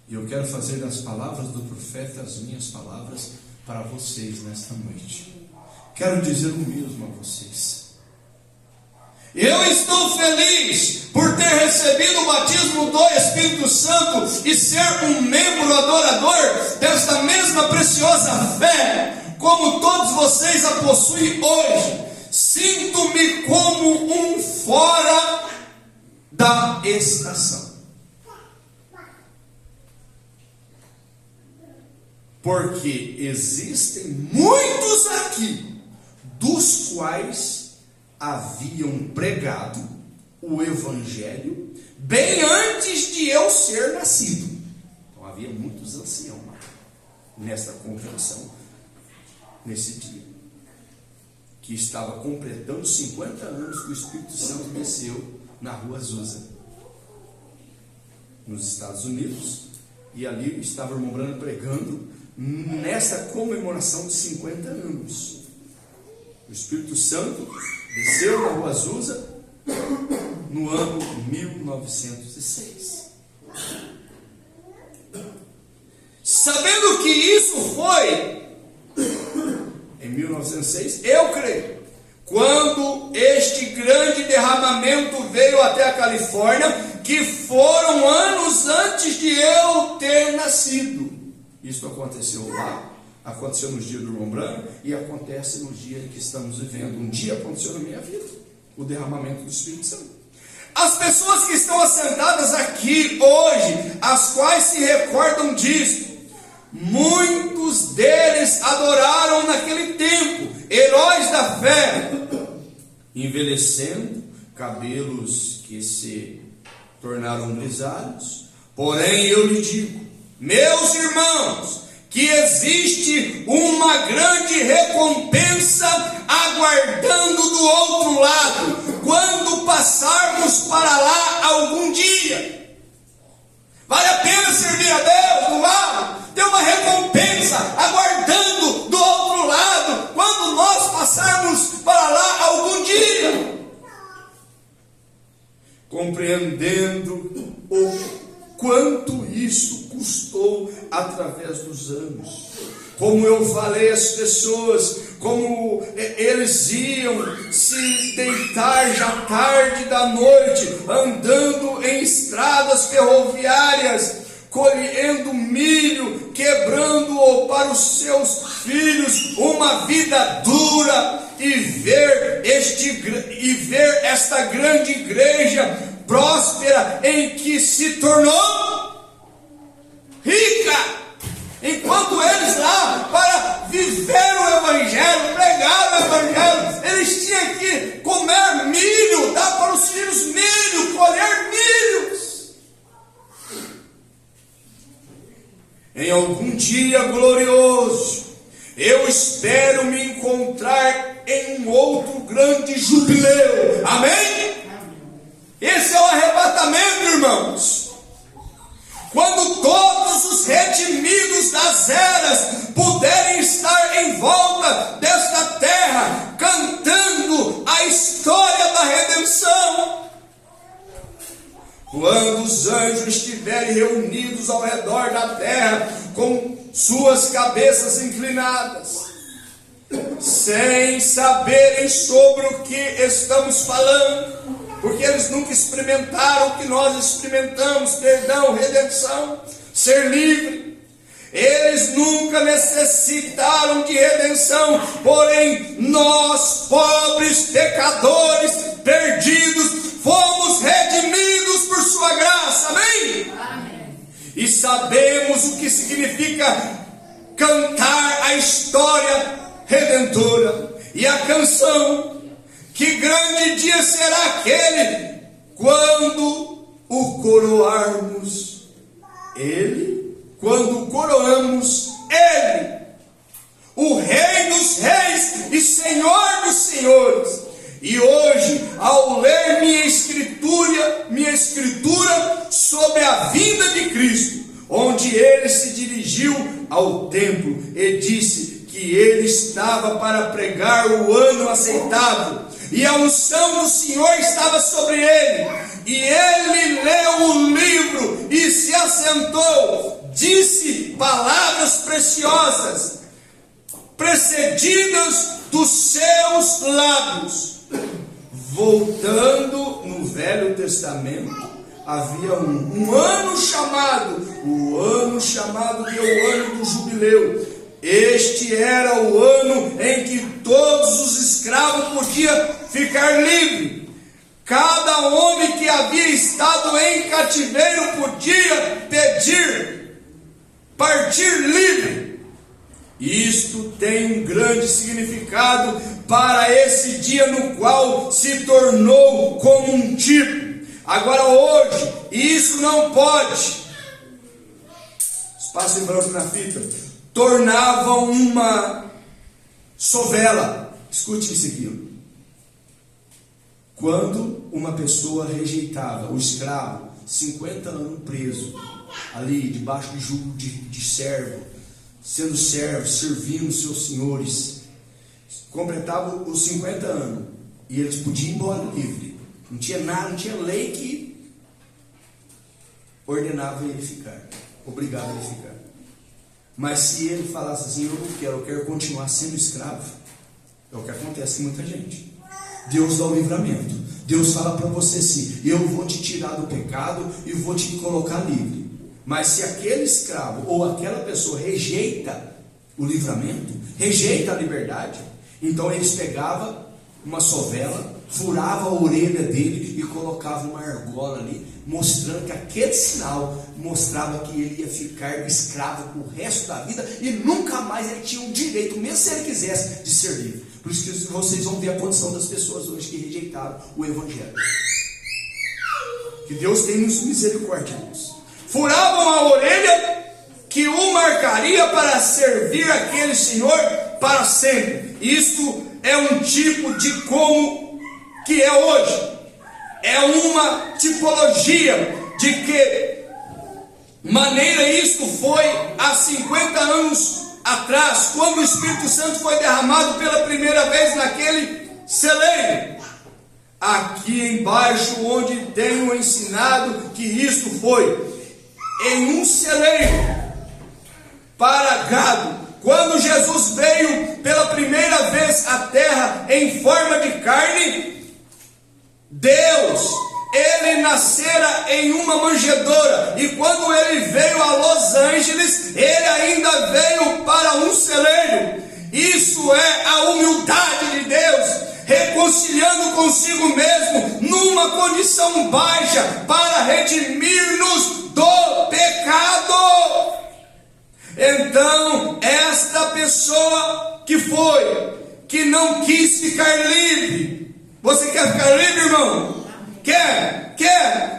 E eu quero fazer das palavras do profeta as minhas palavras para vocês nesta noite. Quero dizer o mesmo a vocês. Eu estou feliz por ter recebido o batismo do Espírito Santo e ser um membro adorador desta mesma preciosa fé, como todos vocês a possuem hoje. Sinto-me como um fora da estação, porque existem muitos aqui, dos quais haviam pregado o Evangelho bem antes de eu ser nascido. Então havia muitos anciãos lá, nesta convenção, nesse dia, que estava completando 50 anos que o Espírito Santo desceu na rua Azusa, nos Estados Unidos, e ali estava o irmão Branham pregando nessa comemoração de 50 anos. O Espírito Santo desceu na rua Azusa no ano 1906. Sabendo que isso foi em 1906, eu creio, quando este grande derramamento veio até a Califórnia, que foram anos antes de eu ter nascido. Isso aconteceu lá, aconteceu nos dias do irmão Branham e acontece no dia que estamos vivendo. Um dia aconteceu na minha vida, o derramamento do Espírito Santo. As pessoas que estão assentadas aqui hoje, as quais se recordam disso, muitos deles adoraram naquele tempo, heróis da fé, envelhecendo, cabelos que se tornaram grisalhos. Porém eu lhe digo, meus irmãos, que existe uma grande recompensa aguardando do outro lado, quando passarmos para lá algum dia. Vale a pena servir a Deus do lado. Tem uma recompensa aguardando do outro lado, quando nós passarmos para lá algum dia. Compreendendo o quanto isso custou através dos anos. Como eu falei às pessoas, como eles iam se deitar já tarde da noite, andando em estradas ferroviárias, colhendo milho, quebrando-o para os seus filhos, uma vida dura, e ver esta grande igreja próspera, em que se tornou rica, enquanto eles lá, para viver o Evangelho, pregar o Evangelho, eles tinham que comer milho, dar para os filhos milho, colher milhos. Em algum dia glorioso, eu espero me encontrar em um outro grande jubileu. Amém? Esse é o arrebatamento, irmãos. Quando todos os redimidos das eras puderem estar em volta desta terra, cantando a história da redenção. Quando os anjos estiverem reunidos ao redor da terra, com suas cabeças inclinadas, sem saberem sobre o que estamos falando, porque eles nunca experimentaram o que nós experimentamos, perdão, redenção, ser livre. Eles nunca necessitaram de redenção, porém nós, pobres pecadores, perdidos, fomos redimidos por sua graça. Amém? Amém. E sabemos o que significa cantar a história redentora e a canção. Que grande dia será aquele quando o coroarmos Ele, quando coroamos Ele, o Rei dos Reis e Senhor dos Senhores. E hoje, ao ler minha escritura sobre a vinda de Cristo, onde Ele se dirigiu ao templo e disse que Ele estava para pregar o ano aceitável, e a unção do Senhor estava sobre ele, e ele leu o livro e se assentou, disse palavras preciosas, precedidas dos seus lábios. Voltando no Velho Testamento, havia um ano chamado, o ano chamado que é o ano do jubileu. Este era o ano em que todos os escravos podiam ficar livres. Cada homem que havia estado em cativeiro podia partir livre. Isto tem um grande significado para esse dia no qual se tornou como um tipo. Agora hoje, isso não pode. Espaço em branco na fita. Tornavam uma sovela. Escute isso aqui. Quando uma pessoa rejeitava o escravo, 50 anos preso, ali debaixo de jugo de servo, sendo servo, servindo seus senhores, completava os 50 anos e eles podiam ir embora livre. Não tinha nada, não tinha lei que ordenava ele ficar, obrigava ele ficar. Mas se ele falasse assim, eu quero continuar sendo escravo, é o que acontece com muita gente. Deus dá o livramento. Deus fala para você assim: eu vou te tirar do pecado e vou te colocar livre. Mas se aquele escravo ou aquela pessoa rejeita o livramento, rejeita a liberdade, então eles pegavam uma sovela, furava a orelha dele e colocava uma argola ali, mostrando que aquele sinal mostrava que ele ia ficar escravo o resto da vida e nunca mais ele tinha o direito, mesmo se ele quisesse, de ser livre. Por isso que vocês vão ver a condição das pessoas hoje que rejeitaram o Evangelho. Que Deus tenha misericórdia disso. Furavam a orelha que o marcaria para servir aquele Senhor para sempre. Isto é um tipo de como que é hoje. É uma tipologia de que maneira isto foi há 50 anos atrás, quando o Espírito Santo foi derramado pela primeira vez naquele celeiro. Aqui embaixo, onde tenho ensinado que isto foi em um celeiro para gado. Quando Jesus veio pela primeira vez à terra em forma de carne, Deus, ele nascera em uma manjedoura, e quando ele veio a Los Angeles, ele ainda veio para um celeiro. Isso é a humildade de Deus, reconciliando consigo mesmo numa condição baixa para redimir-nos do pecado. Então, esta pessoa que não quis ficar livre, você quer ficar livre, irmão? Quer?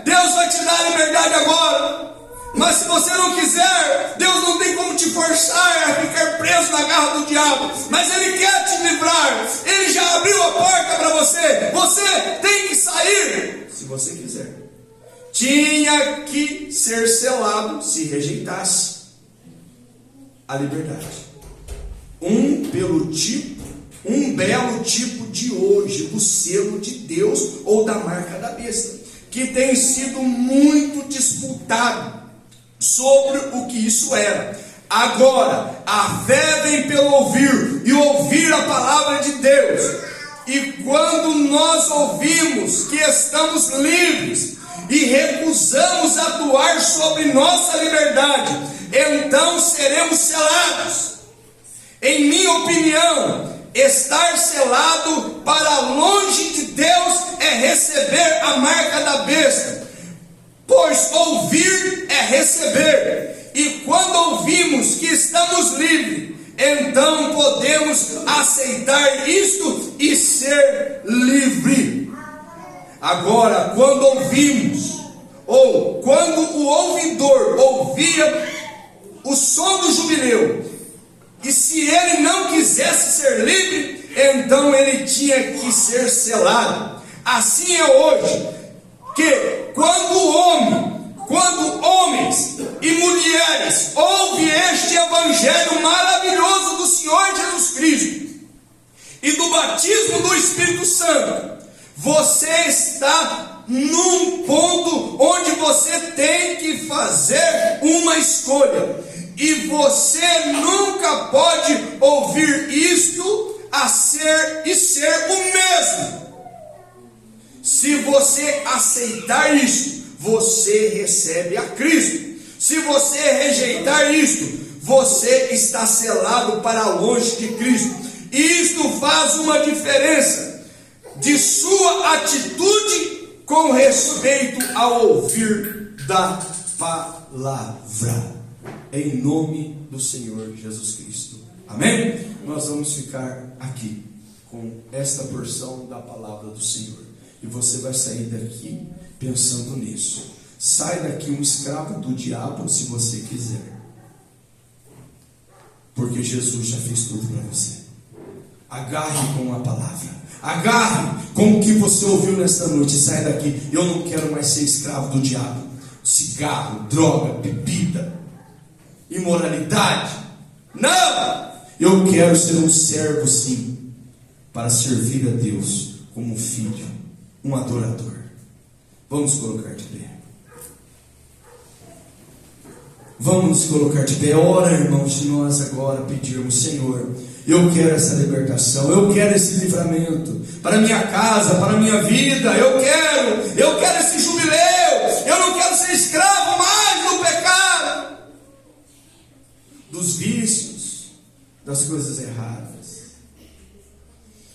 Deus vai te dar a liberdade agora. Mas se você não quiser, Deus não tem como te forçar a ficar preso na garra do diabo. Mas Ele quer te livrar. Ele já abriu a porta para você. Você tem que sair, se você quiser. Tinha que ser selado se rejeitasse a liberdade. Um belo tipo de hoje, o selo de Deus ou da marca da besta, que tem sido muito disputado sobre o que isso era. Agora, a fé vem pelo ouvir, e ouvir a palavra de Deus. E quando nós ouvimos que estamos livres e recusamos atuar sobre nossa liberdade, então seremos selados. Em minha opinião, estar selado para longe de Deus é receber a marca da besta, pois ouvir é receber, e quando ouvimos que estamos livres, então podemos aceitar isto e ser livre. Agora, quando ouvimos, ou quando o ouvidor ouvia o som do jubileu, e se ele não quisesse ser livre, então ele tinha que ser selado. Assim é hoje, que quando homens e mulheres ouvem este evangelho maravilhoso do Senhor Jesus Cristo e do batismo do Espírito Santo, você está num ponto onde você tem que fazer uma escolha. E você nunca pode ouvir isto e ser o mesmo. Se você aceitar isto, você recebe a Cristo. Se você rejeitar isto, você está selado para longe de Cristo. Isto faz uma diferença de sua atitude com respeito ao ouvir da palavra. Em nome do Senhor Jesus Cristo. Amém? Nós vamos ficar aqui com esta porção da palavra do Senhor. E você vai sair daqui pensando nisso. Sai daqui um escravo do diabo, se você quiser. Porque Jesus já fez tudo para você. Agarre com a palavra. Agarre com o que você ouviu nesta noite. Sai daqui. Eu não quero mais ser escravo do diabo. Cigarro, droga, bebida, imoralidade. Não! Eu quero ser um servo, sim, para servir a Deus como um filho, um adorador. Vamos colocar de pé. Vamos nos colocar de pé. Ora, irmãos, de nós agora pedirmos: Senhor, eu quero essa libertação, eu quero esse livramento para minha casa, para minha vida. Eu quero esse jubileu. Eu não quero ser escravo mais do pecado, dos vícios, das coisas erradas.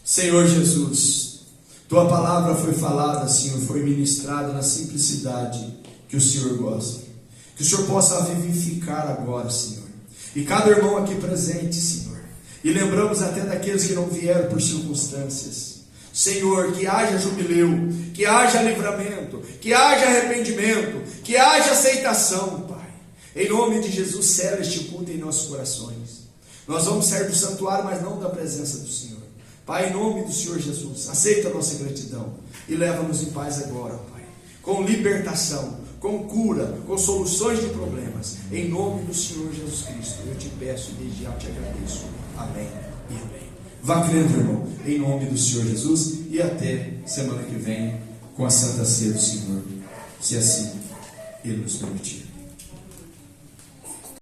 Senhor Jesus, tua palavra foi falada, Senhor, foi ministrada na simplicidade que o Senhor gosta. Que o Senhor possa vivificar agora, Senhor. E cada irmão aqui presente, Senhor. E lembramos até daqueles que não vieram por circunstâncias. Senhor, que haja jubileu, que haja livramento, que haja arrependimento, que haja aceitação, Pai. Em nome de Jesus, sela este culto em nossos corações. Nós vamos sair do santuário, mas não da presença do Senhor. Pai, em nome do Senhor Jesus, aceita a nossa gratidão e leva-nos em paz agora, Pai. Com libertação, com cura, com soluções de problemas. Em nome do Senhor Jesus Cristo, eu te peço e desde já te agradeço. Amém e amém. Vá crendo, irmão, em nome do Senhor Jesus, e até semana que vem com a Santa Ceia do Senhor, se assim Ele nos permitir.